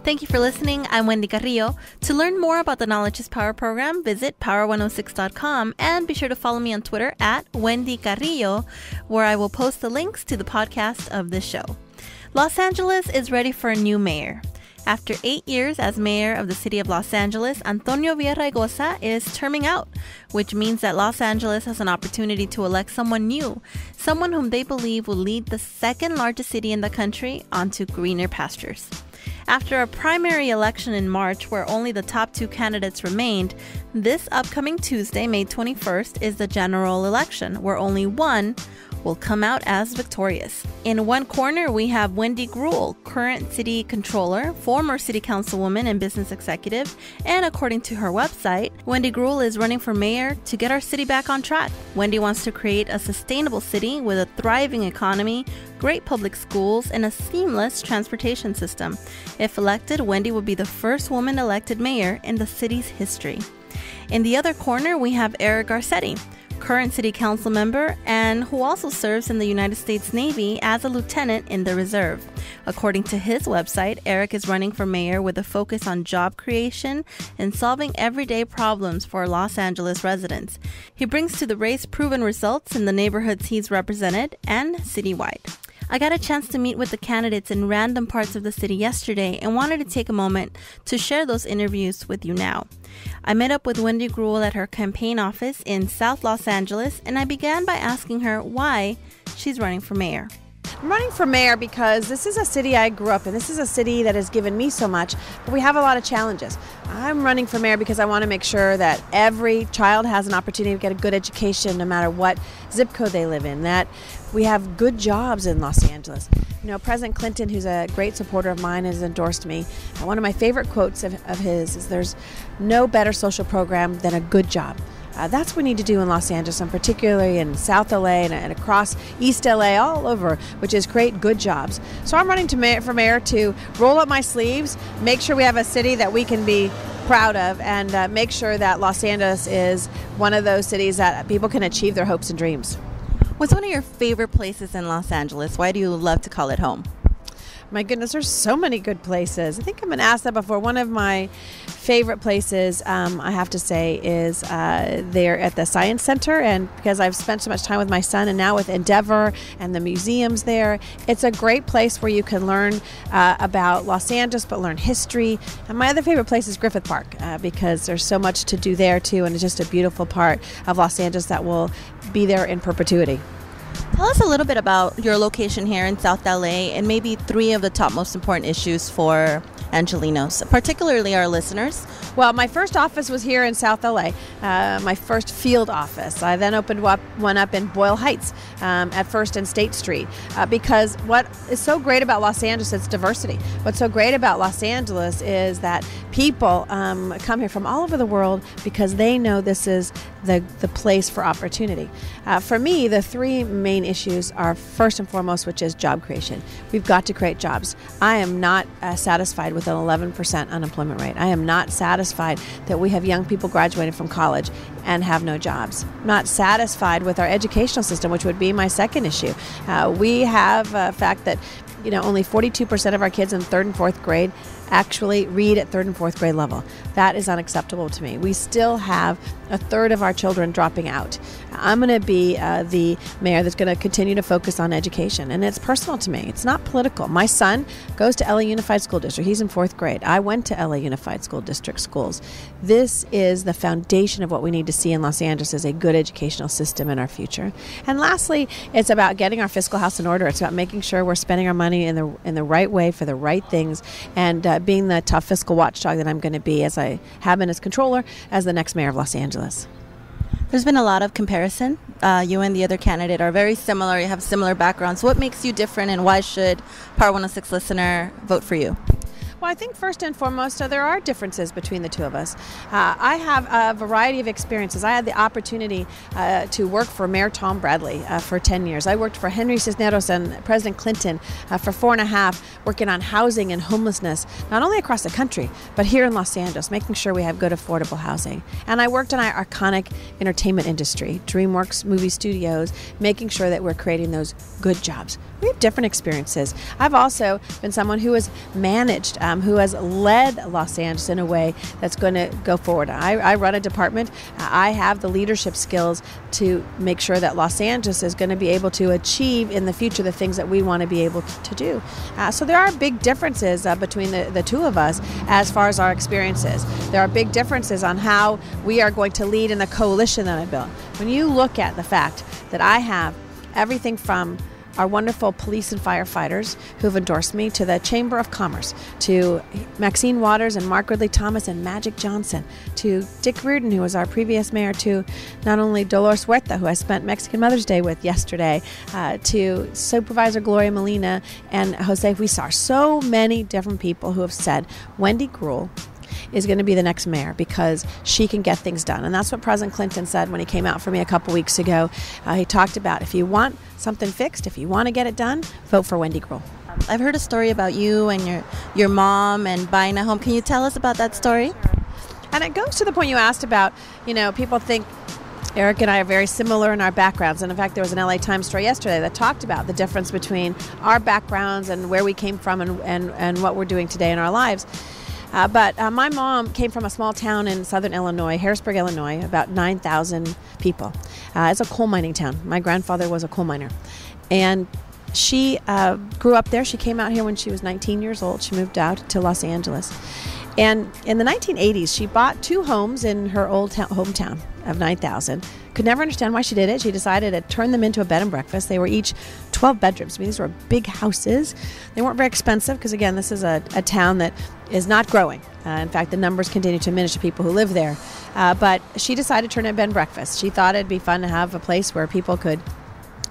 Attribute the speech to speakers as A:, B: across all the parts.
A: Thank you for listening. I'm Wendy Carrillo. To learn more about the Knowledge is Power program, visit power106.com and be sure to follow me on Twitter at Wendy Carrillo, where I will post the links to the podcast of this show. Los Angeles is ready for a new mayor. After 8 years as mayor of the city of Los Angeles, Antonio Villaraigosa is terming out, which means that Los Angeles has an opportunity to elect someone new, someone whom they believe will lead the second largest city in the country onto greener pastures. After a primary election in March where only the top two candidates remained, this upcoming Tuesday, May 21st, is the general election where only one will come out as victorious. In one corner, we have Wendy Greuel, current city controller, former city councilwoman and business executive, and according to her website, Wendy Greuel is running for mayor to get our city back on track. Wendy wants to create a sustainable city with a thriving economy, great public schools, and a seamless transportation system. If elected, Wendy will be the first woman elected mayor in the city's history. In the other corner, we have Eric Garcetti, current city council member and who also serves in the United States Navy as a lieutenant in the reserve. According to his website, Eric is running for mayor with a focus on job creation and solving everyday problems for Los Angeles residents. He brings to the race proven results in the neighborhoods he's represented and citywide. I got a chance to meet with the candidates in random parts of the city yesterday and wanted to take a moment to share those interviews with you now. I met up with Wendy Greuel at her campaign office in South Los Angeles, and I began by asking her why she's running for mayor.
B: I'm running for mayor because this is a city I grew up in. This is a city that has given me so much, but we have a lot of challenges. I'm running for mayor because I want to make sure that every child has an opportunity to get a good education no matter what zip code they live in, that we have good jobs in Los Angeles. You know, President Clinton, who's a great supporter of mine, has endorsed me. And one of my favorite quotes of his is, "There's no better social program than a good job." That's what we need to do in Los Angeles, and particularly in South LA and across East LA, all over, which is create good jobs. So I'm running for mayor to roll up my sleeves, make sure we have a city that we can be proud of, and make sure that Los Angeles is one of those cities that people can achieve their hopes and dreams.
A: What's one of your favorite places in Los Angeles? Why do you love to call it home?
B: My goodness, there's so many good places. I think I've been asked that before. One of my favorite places, I have to say, is there at the Science Center. And because I've spent so much time with my son and now with Endeavor and the museums there, it's a great place where you can learn about Los Angeles, but learn history. And my other favorite place is Griffith Park because there's so much to do there, too. And it's just a beautiful part of Los Angeles that will be there in perpetuity.
A: Tell us a little bit about your location here in South LA and maybe three of the top most important issues for Angelinos, particularly our listeners.
B: Well, my first office was here in South LA, my first field office. I then opened one up in Boyle Heights at First and State Street because what is so great about Los Angeles is diversity. What's so great about Los Angeles is that people come here from all over the world because they know this is the place for opportunity. For me, the three main issues are first and foremost, which is job creation. We've got to create jobs. I am not satisfied with an 11% unemployment rate. I am not satisfied that we have young people graduating from college and have no jobs. I'm not satisfied with our educational system, which would be my second issue. We have a fact that only 42% of our kids in third and fourth grade actually read at third and fourth grade level. That is unacceptable to me. We still have a third of our children dropping out. I'm going to be the mayor that's going to continue to focus on education, and it's personal to me. It's not political. My son goes to LA Unified School District. He's in fourth grade. I went to LA Unified School District schools. This is the foundation of what we need to see in Los Angeles as a good educational system in our future. And lastly, it's about getting our fiscal house in order. It's about making sure we're spending our money in the right way for the right things, and being the tough fiscal watchdog that I'm going to be, as I have been as controller, as the next mayor of Los Angeles.
A: There's been a lot of comparison. You and the other candidate are very similar. You have similar backgrounds. What makes you different, and why should Power 106 listener vote for you?
B: Well, I think first and foremost, there are differences between the two of us. I have a variety of experiences. I had the opportunity to work for Mayor Tom Bradley for 10 years. I worked for Henry Cisneros and President Clinton for 4.5, working on housing and homelessness, not only across the country, but here in Los Angeles, making sure we have good, affordable housing. And I worked in our iconic entertainment industry, DreamWorks movie studios, making sure that we're creating those good jobs. We have different experiences. I've also been someone who has managed, who has led Los Angeles in a way that's going to go forward. I run a department. I have the leadership skills to make sure that Los Angeles is going to be able to achieve in the future the things that we want to be able to do. So there are big differences between the two of us as far as our experiences. There are big differences on how we are going to lead in the coalition that I built. When you look at the fact that I have everything from our wonderful police and firefighters who've endorsed me, to the Chamber of Commerce, to Maxine Waters and Mark Ridley Thomas and Magic Johnson, to Dick Reardon, who was our previous mayor, to not only Dolores Huerta, who I spent Mexican Mother's Day with yesterday, to Supervisor Gloria Molina and Jose Huizar. So many different people who have said Wendy Greuel is going to be the next mayor because she can get things done. And that's what President Clinton said when he came out for me a couple weeks ago. He talked about, if you want something fixed, if you want to get it done, vote for Wendy Greuel.
A: I've heard a story about you and your mom and buying a home. Can you tell us about that story?
B: And it goes to the point you asked about, people think Eric and I are very similar in our backgrounds. And in fact, there was an LA Times story yesterday that talked about the difference between our backgrounds and where we came from and what we're doing today in our lives. But my mom came from a small town in southern Illinois, Harrisburg, Illinois, about 9,000 people. It's a coal mining town. My grandfather was a coal miner. And she grew up there. She came out here when she was 19 years old. She moved out to Los Angeles. And in the 1980s, she bought 2 homes in her old hometown of 9,000. Could never understand why she did it. She decided to turn them into a bed and breakfast. They were each 12 bedrooms. I mean, these were big houses. They weren't very expensive because, again, this is a town that is not growing. In fact, the numbers continue to diminish of people who live there. But she decided to turn it into bed and breakfast. She thought it'd be fun to have a place where people could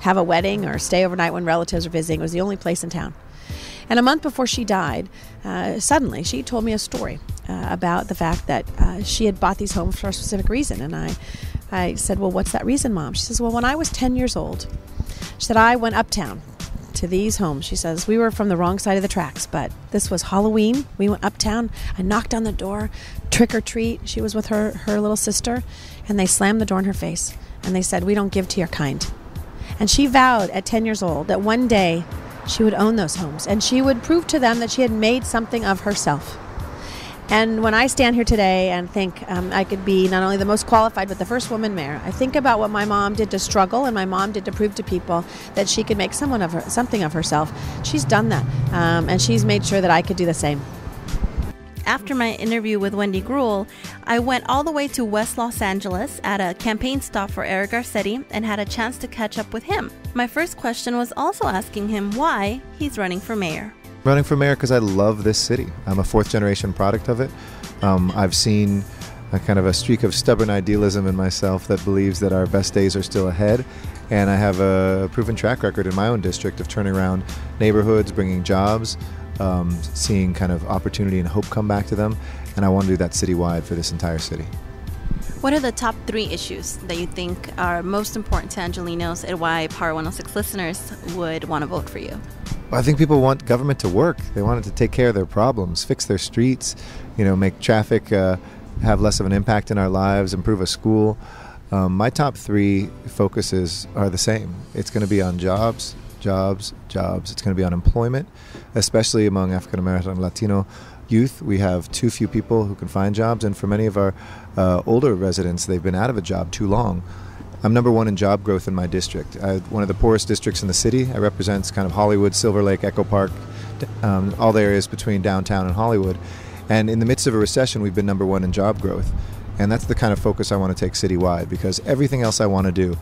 B: have a wedding or stay overnight when relatives were visiting. It was the only place in town. And a month before she died, suddenly she told me a story about the fact that she had bought these homes for a specific reason. And I said, well, what's that reason, Mom? She says, well, when I was 10 years old, she said, I went uptown to these homes. She says, we were from the wrong side of the tracks, but this was Halloween. We went uptown. I knocked on the door, trick or treat. She was with her little sister, and they slammed the door in her face. And they said, we don't give to your kind. And she vowed at 10 years old that one day she would own those homes and she would prove to them that she had made something of herself. And when I stand here today and think I could be not only the most qualified, but the first woman mayor, I think about what my mom did to struggle and my mom did to prove to people that she could make something of herself. She's done that, and she's made sure that I could do the same.
A: After my interview with Wendy Greuel, I went all the way to West Los Angeles at a campaign stop for Eric Garcetti and had a chance to catch up with him. My first question was also asking him why he's running for mayor.
C: Running for mayor because I love this city. I'm a 4th-generation product of it. I've seen a kind of a streak of stubborn idealism in myself that believes that our best days are still ahead. And I have a proven track record in my own district of turning around neighborhoods, bringing jobs, seeing kind of opportunity and hope come back to them. And I want to do that citywide for this entire city.
A: What are the top 3 issues that you think are most important to Angelenos and why Power 106 listeners would want to vote for you?
C: I think people want government to work. They want it to take care of their problems, fix their streets, make traffic have less of an impact in our lives, improve a school. My top 3 focuses are the same. It's going to be on jobs, jobs, jobs. It's going to be on employment, especially among African American and Latino youth. We have too few people who can find jobs, and for many of our older residents, they've been out of a job too long. I'm number 1 in job growth in my district. One of the poorest districts in the city. I represent kind of Hollywood, Silver Lake, Echo Park, all the areas between downtown and Hollywood. And in the midst of a recession, we've been number 1 in job growth. And that's the kind of focus I want to take citywide, because everything else I want to do,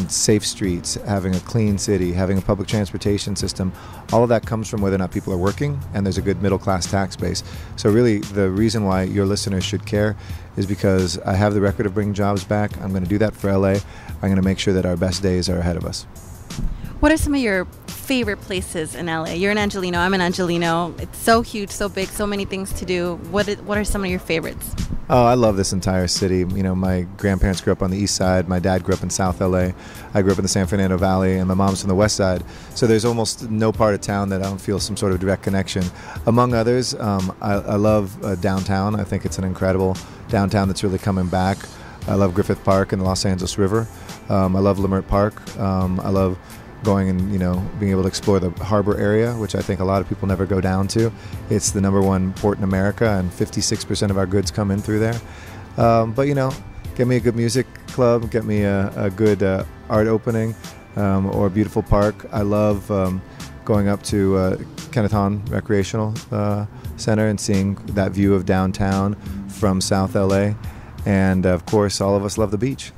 C: safe streets, having a clean city, having a public transportation system, all of that comes from whether or not people are working and there's a good middle-class tax base. So really, the reason why your listeners should care is because I have the record of bringing jobs back. I'm going to do that for LA. I'm going to make sure that our best days are ahead of us.
A: What are some of your favorite places in LA? You're an Angeleno, I'm an Angeleno. It's so huge, so big, so many things to do. What are some of your favorites?
C: Oh, I love this entire city. My grandparents grew up on the east side. My dad grew up in South LA. I grew up in the San Fernando Valley, and my mom's from the west side. So there's almost no part of town that I don't feel some sort of direct connection. Among others, I love downtown. I think it's an incredible downtown that's really coming back. I love Griffith Park and the Los Angeles River. I love Leimert Park. I love going and, being able to explore the harbor area, which I think a lot of people never go down to. It's the #1 port in America, and 56% of our goods come in through there. But, get me a good music club, get me a good art opening, or a beautiful park. I love going up to Kenneth Hahn Recreational Center and seeing that view of downtown from South LA. And, of course, all of us love the beach.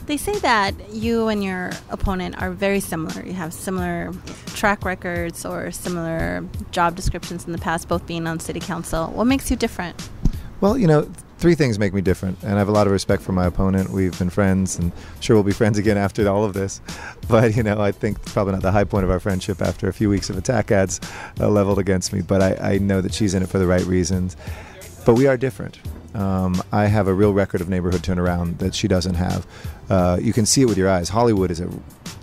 A: They say that you and your opponent are very similar. You have similar track records or similar job descriptions in the past, both being on city council. What makes you different?
C: Well, 3 things make me different, and I have a lot of respect for my opponent. We've been friends, and sure we'll be friends again after all of this. But, I think it's probably not the high point of our friendship after a few weeks of attack ads leveled against me. But I know that she's in it for the right reasons. But we are different. I have a real record of neighborhood turnaround that she doesn't have. You can see it with your eyes. Hollywood is a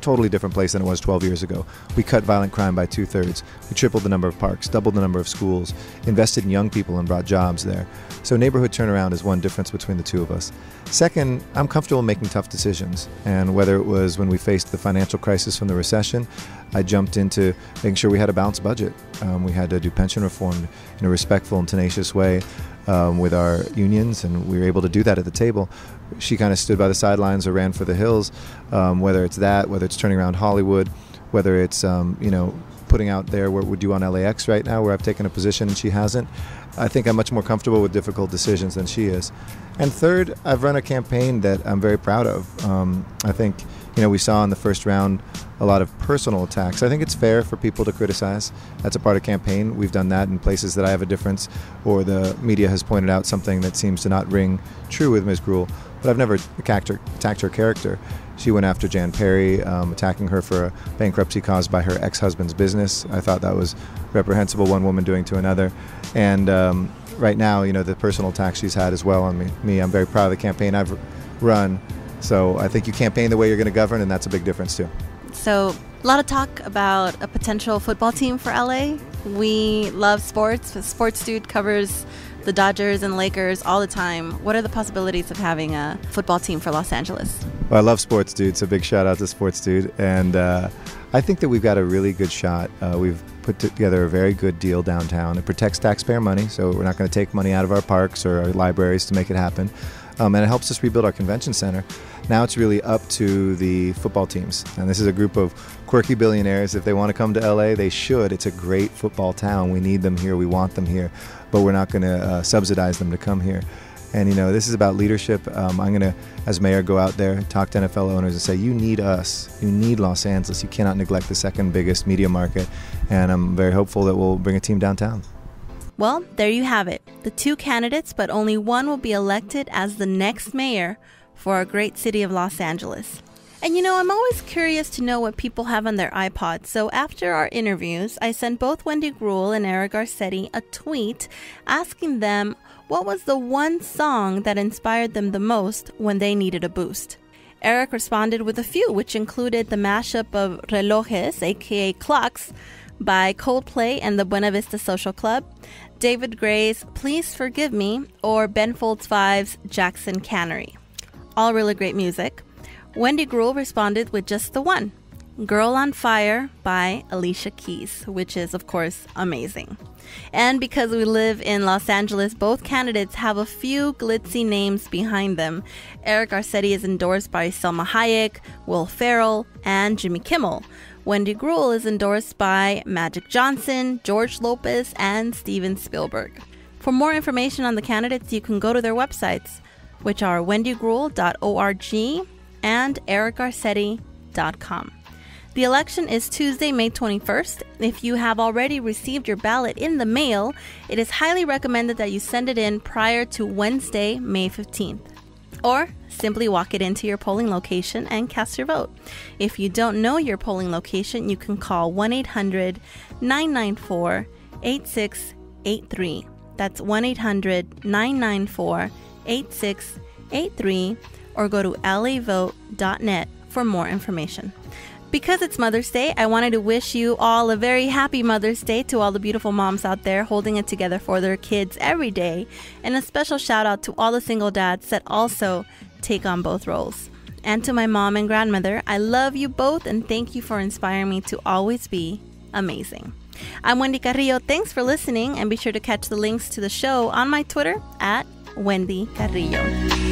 C: totally different place than it was 12 years ago. We cut violent crime by 2/3. We tripled the number of parks, doubled the number of schools, invested in young people and brought jobs there. So neighborhood turnaround is one difference between the two of us. Second, I'm comfortable making tough decisions. And whether it was when we faced the financial crisis from the recession, I jumped into making sure we had a balanced budget. We had to do pension reform in a respectful and tenacious way with our unions, and we were able to do that at the table. She kind of stood by the sidelines or ran for the hills, whether it's that, whether it's turning around Hollywood, whether it's, putting out there what we do on LAX right now, where I've taken a position and she hasn't. I think I'm much more comfortable with difficult decisions than she is. And third, I've run a campaign that I'm very proud of. I think, we saw in the first round a lot of personal attacks. I think it's fair for people to criticize. That's a part of campaign. We've done that in places that I have a difference, or the media has pointed out something that seems to not ring true with Ms. Greuel. But I've never attacked her character. She went after Jan Perry, attacking her for a bankruptcy caused by her ex-husband's business. I thought that was reprehensible, one woman doing to another. And right now, the personal attacks she's had as well on me. I'm very proud of the campaign I've run. So I think you campaign the way you're going to govern, and that's a big difference too.
A: So a lot of talk about a potential football team for LA. We love sports. The Sports Dude covers the Dodgers and Lakers all the time. What are the possibilities of having a football team for Los Angeles?
C: Well, I love Sports Dude, so big shout out to Sports Dude. And I think that we've got a really good shot. We've put together a very good deal downtown. It protects taxpayer money, so we're not going to take money out of our parks or our libraries to make it happen. And it helps us rebuild our convention center. Now it's really up to the football teams. And this is a group of quirky billionaires. If they want to come to LA, they should. It's a great football town. We need them here. We want them here. But we're not going to subsidize them to come here. And, this is about leadership. I'm going to, as mayor, go out there, talk to NFL owners and say, you need us. You need Los Angeles. You cannot neglect the second biggest media market. And I'm very hopeful that we'll bring a team downtown.
A: Well, there you have it. The 2 candidates, but only one will be elected as the next mayor for our great city of Los Angeles. And I'm always curious to know what people have on their iPods. So after our interviews, I sent both Wendy Greuel and Eric Garcetti a tweet asking them what was the one song that inspired them the most when they needed a boost. Eric responded with a few, which included the mashup of Relojes, aka Clocks, by Coldplay and the Buena Vista Social Club, David Gray's Please Forgive Me, or Ben Folds 5's Jackson Cannery. All really great music. Wendy Greuel responded with just the one, Girl on Fire by Alicia Keys, which is, of course, amazing. And because we live in Los Angeles, both candidates have a few glitzy names behind them. Eric Garcetti is endorsed by Selma Hayek, Will Ferrell, and Jimmy Kimmel. Wendy Greuel is endorsed by Magic Johnson, George Lopez, and Steven Spielberg. For more information on the candidates, you can go to their websites, which are wendygreuel.org and ericgarcetti.com. The election is Tuesday, May 21st. If you have already received your ballot in the mail, it is highly recommended that you send it in prior to Wednesday, May 15th. Or simply walk it into your polling location and cast your vote. If you don't know your polling location, you can call 1-800-994-8683. That's 1-800-994-8683, or go to lavote.net for more information. Because it's Mother's Day, I wanted to wish you all a very happy Mother's Day, to all the beautiful moms out there holding it together for their kids every day. And a special shout out to all the single dads that also take on both roles. And to my mom and grandmother, I love you both and thank you for inspiring me to always be amazing. I'm Wendy Carrillo. Thanks for listening, and be sure to catch the links to the show on my Twitter at Wendy Carrillo.